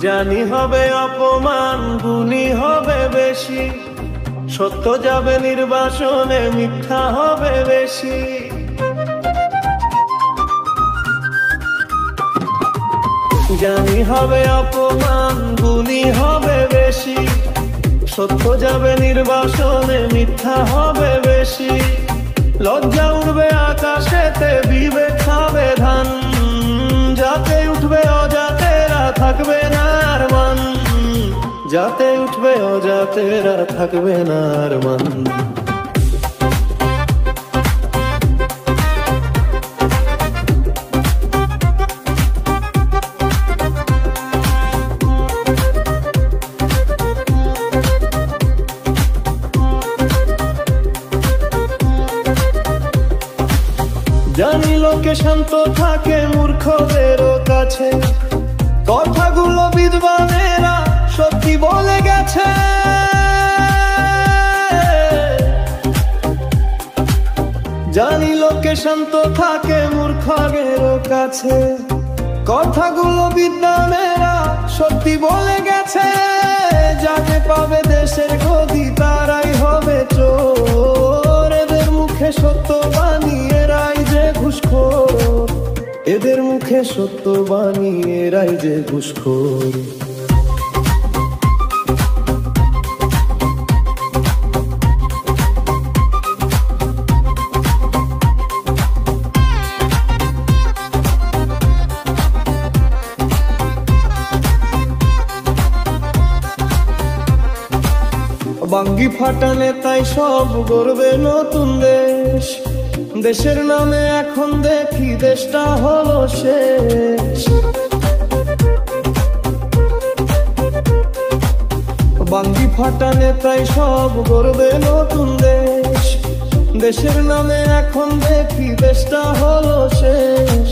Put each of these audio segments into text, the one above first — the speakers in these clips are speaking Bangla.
জানি হবে অপমান, গুণী হবে বেশি, সত্য যাবে নির্বাসনে, মিথ্যা হবে বেশি। জানি হবে অপমান, গুণী হবে বেশি, সত্য যাবে নির্বাসনে, মিথ্যা হবে বেশি। লজ্জা উঠবে আকাশেতে, বিবেক খাবে ধান, যাতে উঠবে অজাতেরা থাকবে না আর মান, যাতে উঠবে অজাতেরা থাকবে না আর মান। জানি লোকে শান্ত থাকে মূর্খদেরও কাছে, কথাগুলো বিদ্বানেরা সত্যি বলে গেছে। জানি লোকে শান্ত থাকে মূর্খদেরও কাছে, কথাগুলো বিদ্বানেরা সত্যি বলে গেছে। যাকে পাবে দেশের গদি তারাই হবে চোর, এদের মুখে সত্য বাণী এরাই যে ঘুষখোর, এদের মুখে সত্য বাণী এরাই যে ঘুষখোর। বাঙ্গি ফাটা নেতাই সব গড়বে নতুন দেশ, দেশের নামে এখন দেখি দেশটা হলো শেষ। বাঙ্গি ফাটা নেতাই সব গড়বে নতুন দেশ, দেশের নামে এখন দেখি দেশটা হলো শেষ।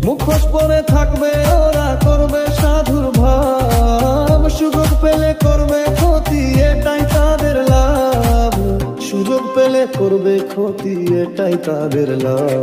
মুখোশ পরে থাকবে ওরা, করবে সাধুর ভাব, সুযোগ পেলে করবে ক্ষতি এটাই তাদের লাভ, সুযোগ পেলে করবে ক্ষতি এটাই তাদের লাভ।